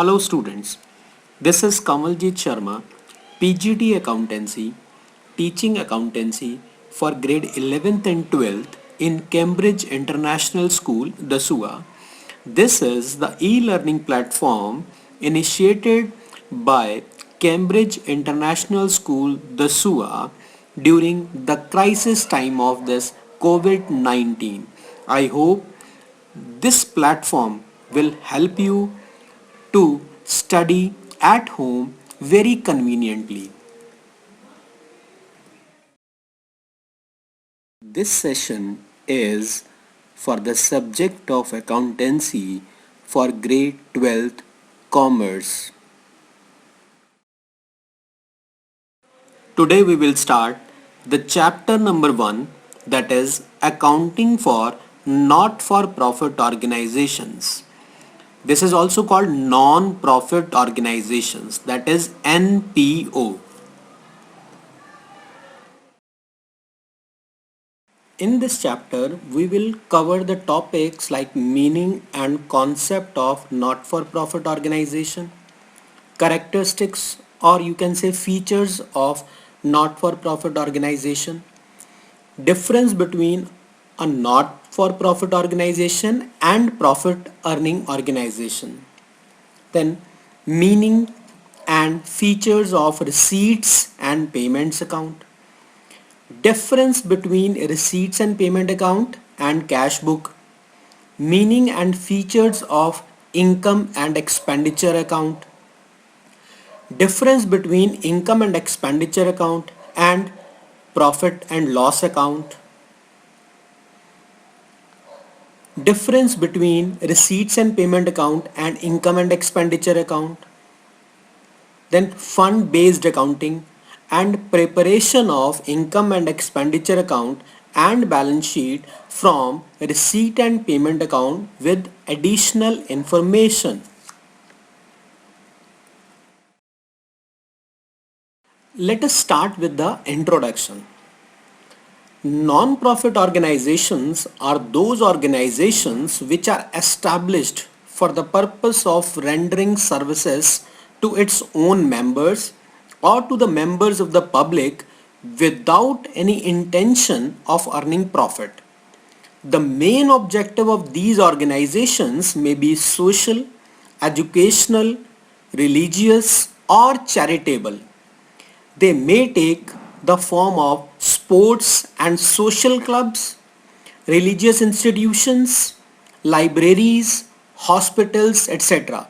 Hello students, this is Kamaljeet Sharma, PGT Accountancy, teaching accountancy for grade 11th and 12th in Cambridge International School, DASUA. This is the e-learning platform initiated by Cambridge International School, DASUA during the crisis time of this COVID-19. I hope this platform will help you to study at home very conveniently. This session is for the subject of accountancy for grade 12th commerce. Today we will start the chapter number 1, that is accounting for not for profit organizations. This is also called non-profit organizations, that is NPO. In this chapter, we will cover the topics like meaning and concept of not-for-profit organization, characteristics or you can say features of not-for-profit organization, difference between a not-for-profit organization and profit-earning organization, then meaning and features of receipts and payments account, difference between receipts and payment account and cash book, meaning and features of income and expenditure account, difference between income and expenditure account and profit and loss account, difference between receipts and payment account and income and expenditure account, then fund based accounting and preparation of income and expenditure account and balance sheet from receipt and payment account with additional information. Let us start with the introduction. Non-profit organizations are those organizations which are established for the purpose of rendering services to its own members or to the members of the public without any intention of earning profit. The main objective of these organizations may be social, educational, religious, or charitable. They may take the form of sports and social clubs, religious institutions, libraries, hospitals, etc.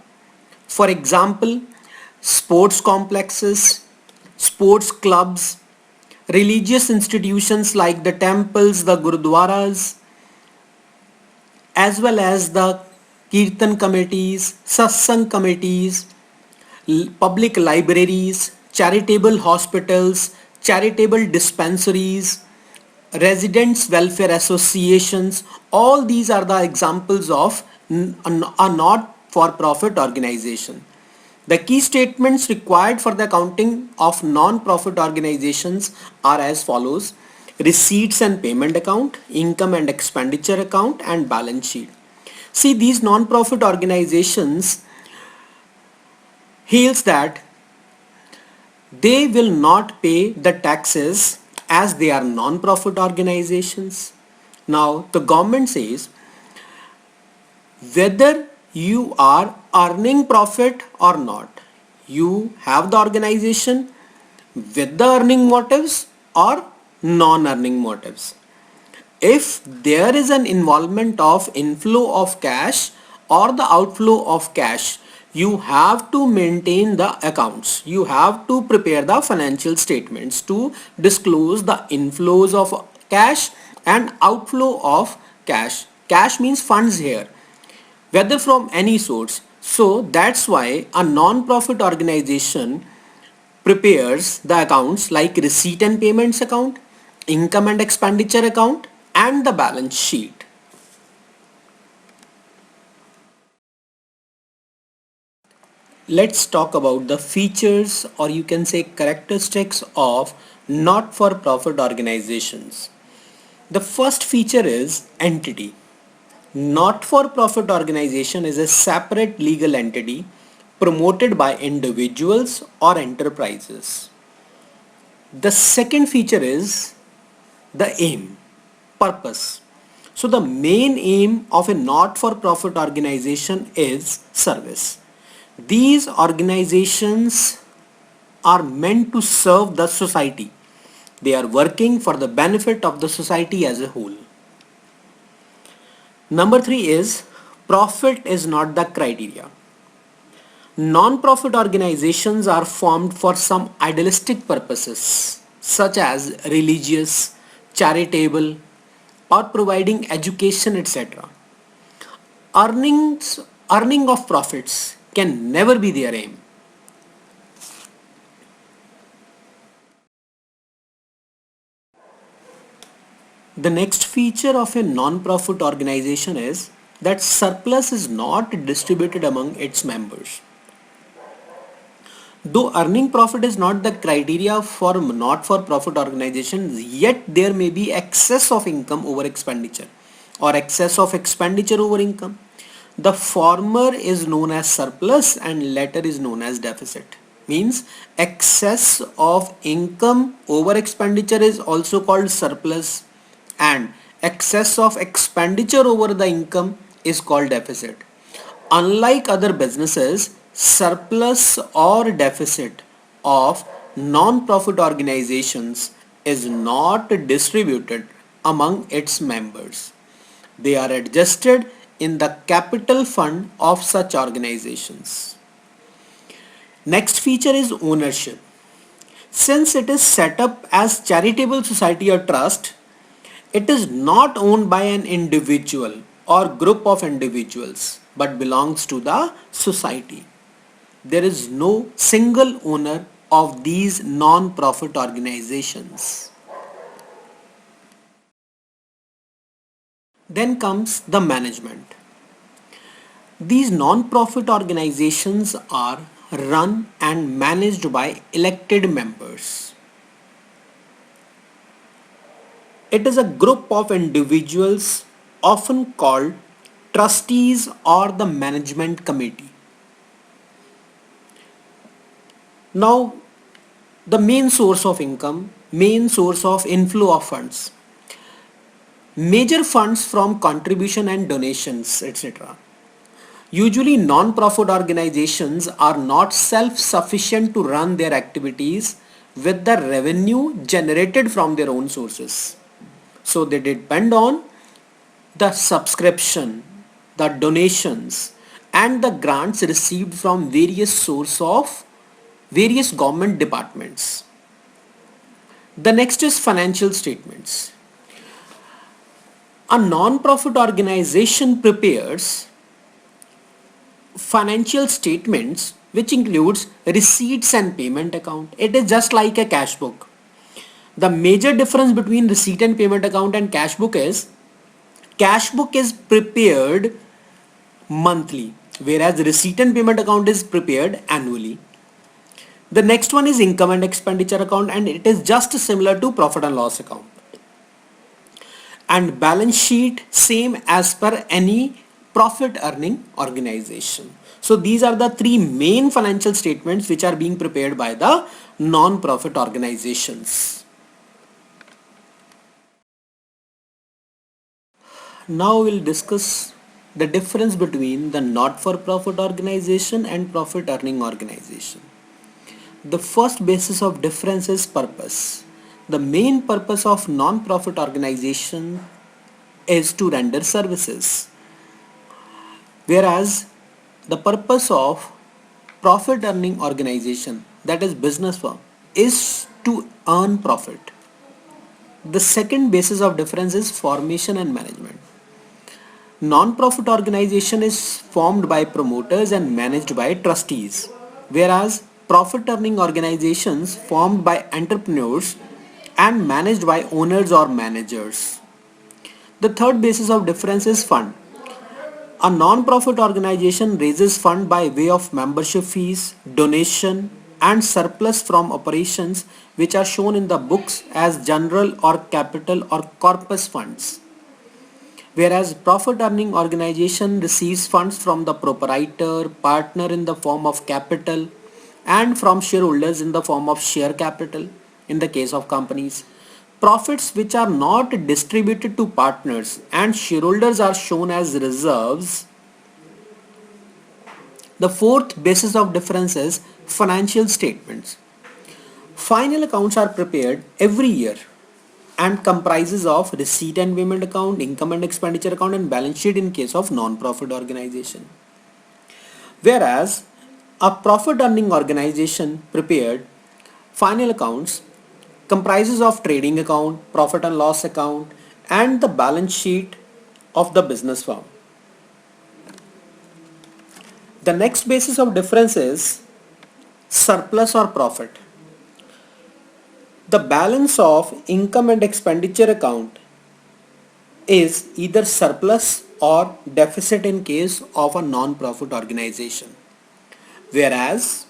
For example, sports complexes, sports clubs, religious institutions like the temples, the gurudwaras, as well as the kirtan committees, satsang committees, public libraries, charitable hospitals, charitable dispensaries, residents welfare associations. All these are the examples of a not-for-profit organization. The key statements required for the accounting of non-profit organizations are as follows: receipts and payment account, income and expenditure account, and balance sheet. See, these non-profit organizations hails that they will not pay the taxes as they are non-profit organizations. Now the government says whether you are earning profit or not, you have the organization with the earning motives or non-earning motives. If there is an involvement of inflow of cash or the outflow of cash, you have to maintain the accounts. You have to prepare the financial statements to disclose the inflows of cash and outflow of cash. Cash means funds here, whether from any source. So that's why a non-profit organization prepares the accounts like receipt and payments account, income and expenditure account, and the balance sheet. Let's talk about the features or you can say characteristics of not-for-profit organizations. The first feature is entity. Not-for-profit organization is a separate legal entity promoted by individuals or enterprises. The second feature is the aim, purpose. So the main aim of a not-for-profit organization is service. These organizations are meant to serve the society. They are working for the benefit of the society as a whole. Number three is profit is not the criteria. Non-profit organizations are formed for some idealistic purposes such as religious, charitable, or providing education, etc. Earning of profits can never be their aim. The next feature of a non-profit organization is that surplus is not distributed among its members. Though earning profit is not the criteria for not-for-profit organizations, yet there may be excess of income over expenditure or excess of expenditure over income. The former is known as surplus and latter is known as deficit. Means excess of income over expenditure is also called surplus and excess of expenditure over the income is called deficit. Unlike other businesses, surplus or deficit of non-profit organizations is not distributed among its members. They are adjusted in the capital fund of such organizations. Next feature is ownership. Since it is set up as charitable society or trust, it is not owned by an individual or group of individuals but belongs to the society. There is no single owner of these non-profit organizations. Then comes the management. These non-profit organizations are run and managed by elected members. It is a group of individuals often called trustees or the management committee. Now, the main source of income, main source of inflow of funds, major funds from contribution and donations, etc. Usually non-profit organizations are not self-sufficient to run their activities with the revenue generated from their own sources. So they depend on the subscription, the donations and the grants received from various sources of various government departments. The next is financial statements. A non-profit organization prepares financial statements which includes receipts and payment account. It is just like a cash book. The major difference between receipt and payment account and cash book is prepared monthly, whereas receipt and payment account is prepared annually. The next one is income and expenditure account and it is just similar to profit and loss account. And balance sheet same as per any profit earning organization. So these are the three main financial statements which are being prepared by the non-profit organizations. Now we'll discuss the difference between the not-for-profit organization and profit earning organization. The first basis of difference is purpose. The main purpose of non-profit organization is to render services, whereas the purpose of profit earning organization, that is business firm, is to earn profit. The second basis of difference is formation and management. Non-profit organization is formed by promoters and managed by trustees, whereas profit earning organizations formed by entrepreneurs and managed by owners or managers. The third basis of difference is fund. A non-profit organization raises fund by way of membership fees, donation and surplus from operations which are shown in the books as general or capital or corpus funds. Whereas profit earning organization receives funds from the proprietor, partner in the form of capital, and from shareholders in the form of share capital in the case of companies. Profits which are not distributed to partners and shareholders are shown as reserves. The fourth basis of difference is financial statements. Final accounts are prepared every year and comprises of receipt and payment account, income and expenditure account, and balance sheet in case of non-profit organization. Whereas a profit earning organization prepared final accounts comprises of trading account, profit and loss account, and the balance sheet of the business firm. The next basis of difference is surplus or profit. The balance of income and expenditure account is either surplus or deficit in case of a non-profit organization. Whereas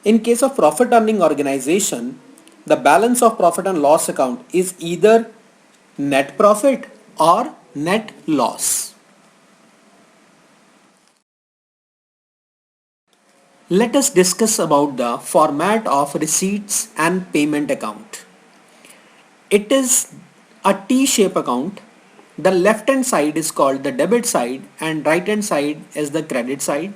in case of profit earning organization, the balance of profit and loss account is either net profit or net loss. Let us discuss about the format of receipts and payment account. It is a T-shape account. The left hand side is called the debit side and right hand side is the credit side.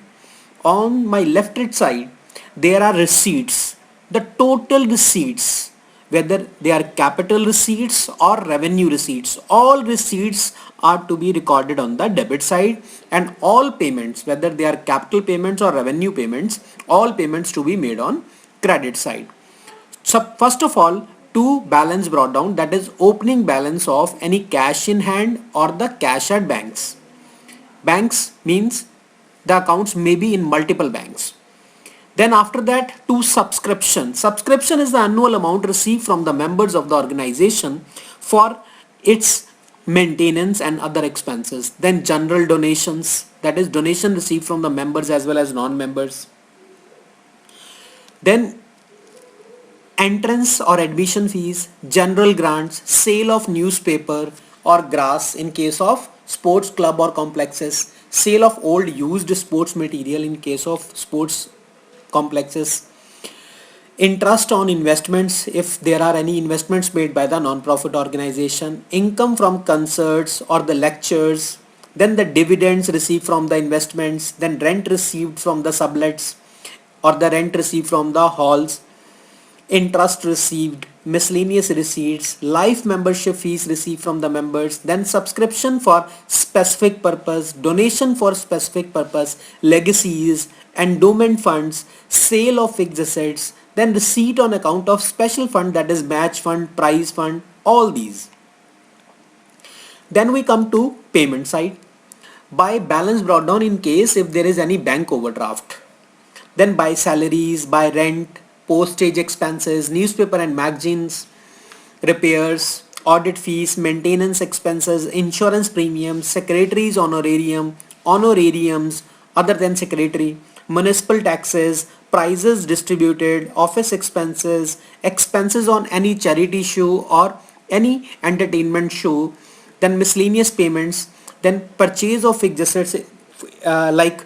On my left hand side, there are receipts. The total receipts, whether they are capital receipts or revenue receipts, all receipts are to be recorded on the debit side, and all payments, whether they are capital payments or revenue payments, all payments to be made on credit side. So first of all, two balance brought down, that is opening balance of any cash in hand or the cash at banks. Banks means the accounts may be in multiple banks. Then after that, to subscription. Subscription is the annual amount received from the members of the organization for its maintenance and other expenses. Then general donations, that is donation received from the members as well as non-members. Then entrance or admission fees, general grants, sale of newspaper or grass in case of sports club or complexes, sale of old used sports material in case of sports complexes, interest on investments if there are any investments made by the non-profit organization, income from concerts or the lectures, then the dividends received from the investments, then rent received from the sublets or the rent received from the halls, interest received, miscellaneous receipts, life membership fees received from the members, then subscription for specific purpose, donation for specific purpose, legacies, endowment funds, sale of fixed assets, then receipt on account of special fund, that is match fund, prize fund, all these. Then we come to payment side. By balance brought down in case if there is any bank overdraft. Then by salaries, by rent, postage expenses, newspaper and magazines, repairs, audit fees, maintenance expenses, insurance premiums, secretary's honorarium, honorariums other than secretary, municipal taxes, prizes distributed, office expenses, expenses on any charity show or any entertainment show, then miscellaneous payments, then purchase of fixed assets like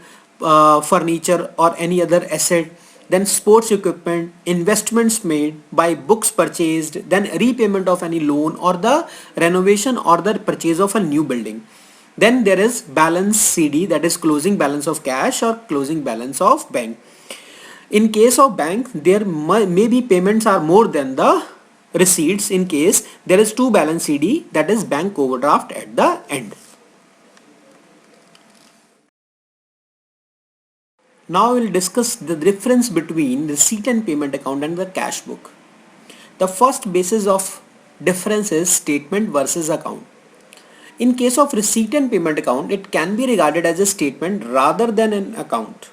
furniture or any other asset, then sports equipment, investments made, by books purchased, then repayment of any loan or the renovation or the purchase of a new building. Then there is balance CD, that is closing balance of cash or closing balance of bank. In case of bank, there may be payments are more than the receipts in case there is two balance CD, that is bank overdraft at the end. Now we will discuss the difference between receipt and payment account and the cash book. The first basis of difference is statement versus account. In case of receipt and payment account, it can be regarded as a statement rather than an account.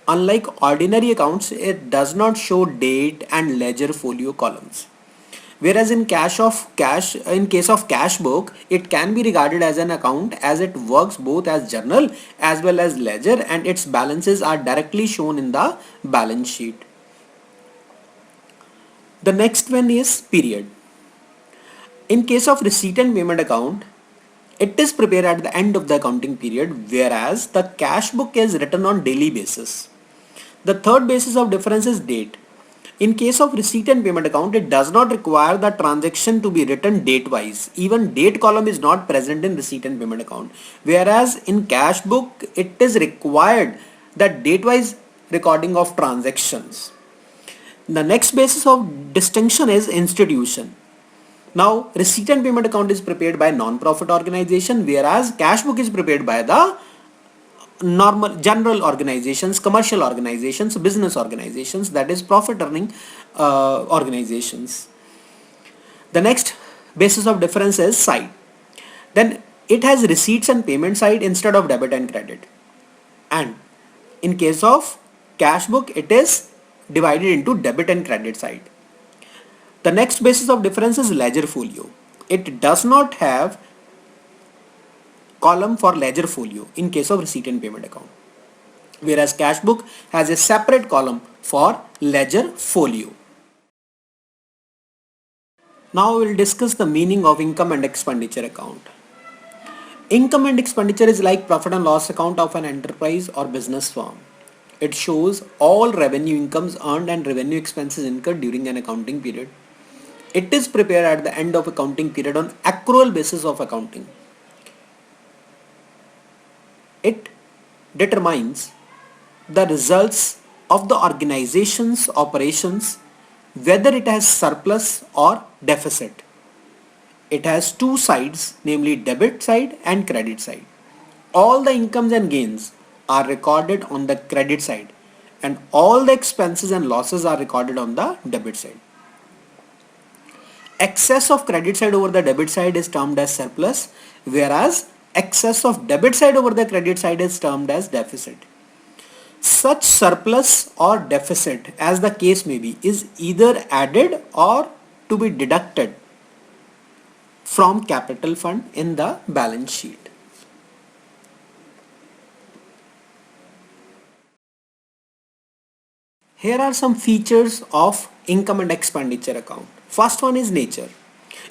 Unlike ordinary accounts, it does not show date and ledger folio columns. Whereas in case of cash book, it can be regarded as an account as it works both as journal as well as ledger, and its balances are directly shown in the balance sheet. The next one is period. In case of receipt and payment account, It is prepared at the end of the accounting period, whereas the cash book is written on daily basis. The third basis of difference is date. In case of receipt and payment account, it does not require the transaction to be written date wise. Even date column is not present in receipt and payment account. Whereas in cash book, it is required that date wise recording of transactions. The next basis of distinction is institution. Now, receipt and payment account is prepared by non-profit organization, whereas cash book is prepared by the normal general organizations, commercial organizations, business organizations, that is profit earning organizations. The next basis of difference is side. Then it has receipts and payment side instead of debit and credit. And in case of cash book, it is divided into debit and credit side. The next basis of difference is ledger folio. It does not have column for ledger folio in case of receipt and payment account, whereas cash book has a separate column for ledger folio. Now we will discuss the meaning of income and expenditure account. Income and expenditure is like profit and loss account of an enterprise or business firm. It shows all revenue incomes earned and revenue expenses incurred during an accounting period. It is prepared at the end of accounting period on accrual basis of accounting. It determines the results of the organization's operations, whether it has surplus or deficit. It has two sides, namely debit side and credit side. All the incomes and gains are recorded on the credit side, and all the expenses and losses are recorded on the debit side. Excess of credit side over the debit side is termed as surplus, whereas excess of debit side over the credit side is termed as deficit. Such surplus or deficit, as the case may be, is either added or to be deducted from capital fund in the balance sheet. Here are some features of income and expenditure account. First one is nature.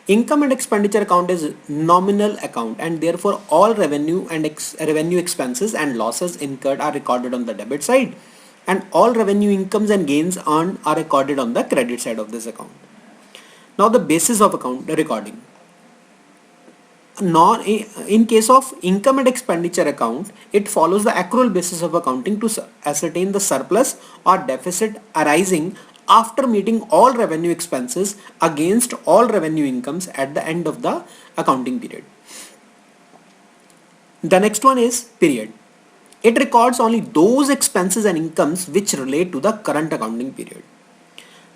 Income and expenditure account is nominal account, and therefore all revenue and revenue expenses and losses incurred are recorded on the debit side, and all revenue incomes and gains earned are recorded on the credit side of this account. Now the basis of account recording. In case of income and expenditure account, it follows the accrual basis of accounting to ascertain the surplus or deficit arising after meeting all revenue expenses against all revenue incomes at the end of the accounting period. The next one is period. It records only those expenses and incomes which relate to the current accounting period.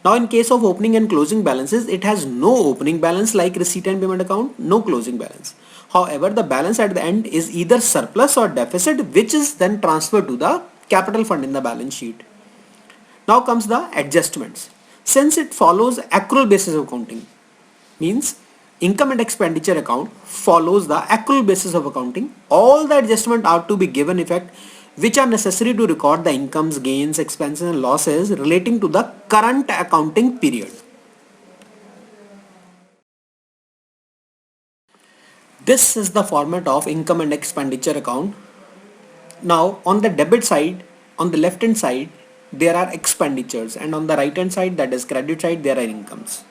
Now in case of opening and closing balances, it has no opening balance like receipt and payment account, no closing balance. However, the balance at the end is either surplus or deficit, which is then transferred to the capital fund in the balance sheet. Now comes the adjustments. Since it follows accrual basis of accounting, means income and expenditure account follows the accrual basis of accounting, all the adjustments are to be given effect which are necessary to record the incomes, gains, expenses and losses relating to the current accounting period. This is the format of income and expenditure account. Now on the debit side, on the left hand side, there are expenditures, and on the right hand side, that is credit side, there are incomes.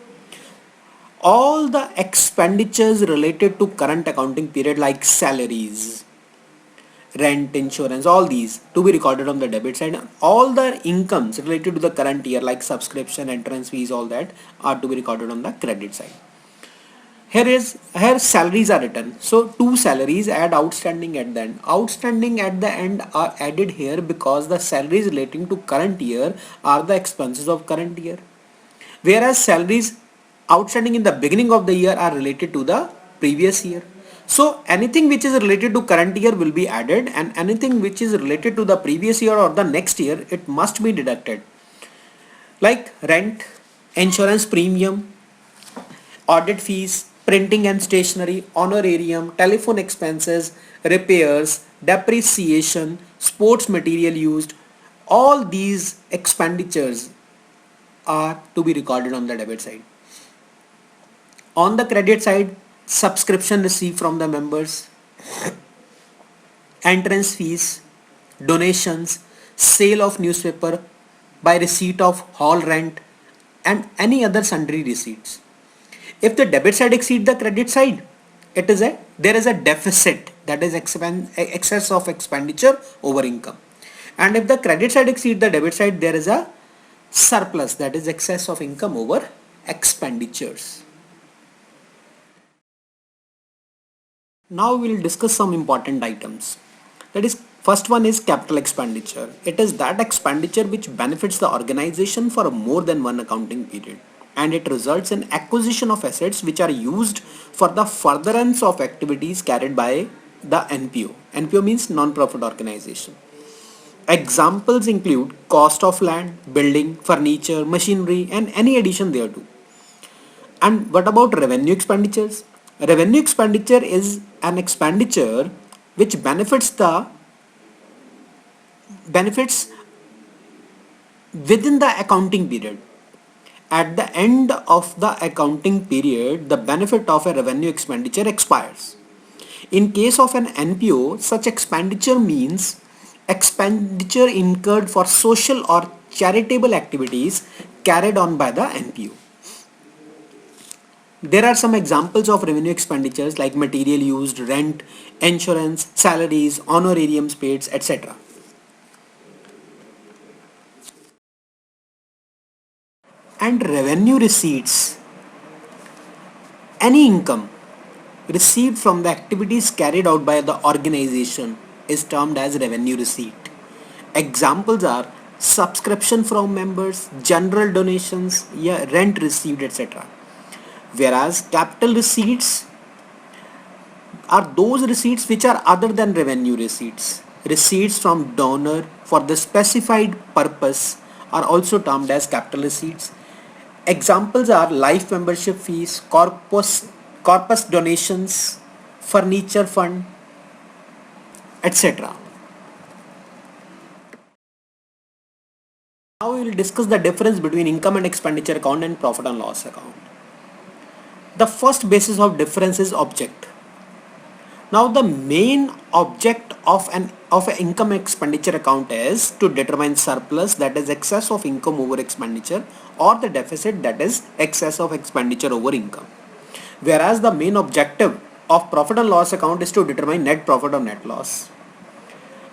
All the expenditures related to current accounting period like salaries, rent, insurance, all these to be recorded on the debit side. All the incomes related to the current year like subscription, entrance fees, all that are to be recorded on the credit side. Here salaries are written. So two salaries add outstanding at the end. Outstanding at the end are added here because the salaries relating to current year are the expenses of current year. Whereas salaries outstanding in the beginning of the year are related to the previous year. So anything which is related to current year will be added, and anything which is related to the previous year or the next year, it must be deducted. Like rent, insurance premium, audit fees, printing and stationery, honorarium, telephone expenses, repairs, depreciation, sports material used, all these expenditures are to be recorded on the debit side. On the credit side, subscription received from the members, entrance fees, donations, sale of newspaper, by receipt of hall rent, and any other sundry receipts. If the debit side exceeds the credit side, there is a deficit, that is excess of expenditure over income. And if the credit side exceeds the debit side, there is a surplus, that is excess of income over expenditures. Now we will discuss some important items. That is, first one is capital expenditure. It is that expenditure which benefits the organization for more than one accounting period, and it results in acquisition of assets which are used for the furtherance of activities carried by the NPO. NPO means non-profit organization. Examples include cost of land, building, furniture, machinery, and any addition thereto. And what about revenue expenditures? Revenue expenditure is an expenditure which benefits within the accounting period. At the end of the accounting period, the benefit of a revenue expenditure expires. In case of an NPO, such expenditure means expenditure incurred for social or charitable activities carried on by the NPO. There are some examples of revenue expenditures like material used, rent, insurance, salaries, honorariums paid, etc. And revenue receipts, any income received from the activities carried out by the organization is termed as revenue receipt. Examples are subscription from members, general donations, yeah, rent received, etc. Whereas capital receipts are those receipts which are other than revenue receipts. Receipts from donor for the specified purpose are also termed as capital receipts. Examples are life membership fees, corpus donations, furniture fund, etc. Now we will discuss the difference between income and expenditure account and profit and loss account. The first basis of difference is object. Now the main object of an income expenditure account is to determine surplus, that is excess of income over expenditure, or the deficit, that is excess of expenditure over income. Whereas the main objective of profit and loss account is to determine net profit or net loss.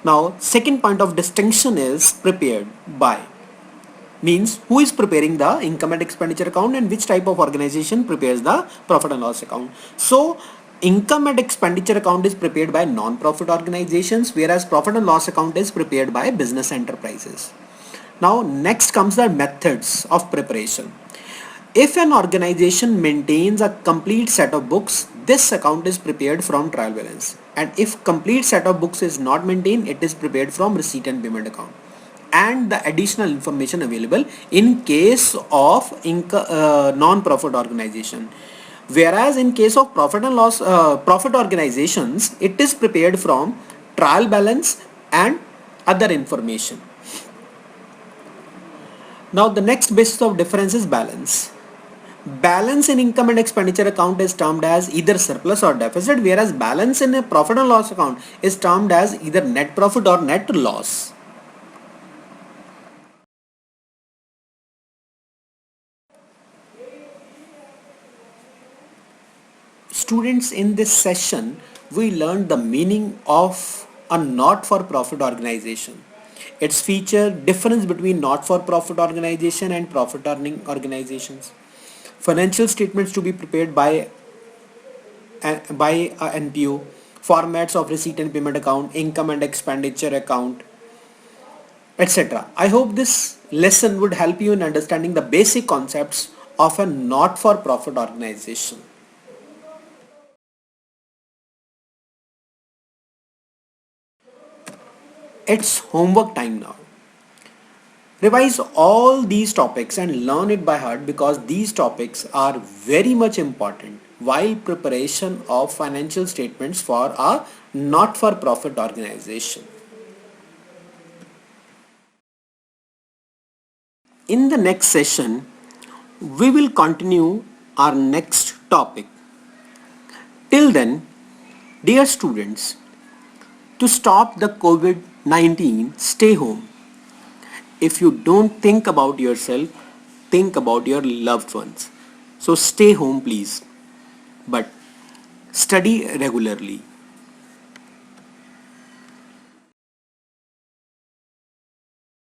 Now second point of distinction is prepared by, means who is preparing the income and expenditure account and which type of organization prepares the profit and loss account. So income and expenditure account is prepared by non-profit organizations, whereas profit and loss account is prepared by business enterprises. Now next comes the methods of preparation. If an organization maintains a complete set of books, this account is prepared from trial balance. And if complete set of books is not maintained, it is prepared from receipt and payment account. And the additional information available in case of non-profit organization. Whereas in case of profit and loss profit organizations, it is prepared from trial balance and other information. Now the next basis of difference is balance. Balance in income and expenditure account is termed as either surplus or deficit, whereas balance in a profit and loss account is termed as either net profit or net loss. Students, in this session, we learned the meaning of a not-for-profit organization, its feature, difference between not-for-profit organization and profit-earning organizations, financial statements to be prepared by a NPO, formats of receipt and payment account, income and expenditure account, etc. I hope this lesson would help you in understanding the basic concepts of a not-for-profit organization. It's homework time now. Revise all these topics and learn it by heart, because these topics are very much important while preparation of financial statements for a not-for-profit organization. In the next session, we will continue our next topic. Till then, Dear students, to stop the COVID-19, stay home. If you don't think about yourself, think about your loved ones. So stay home, please. But study regularly.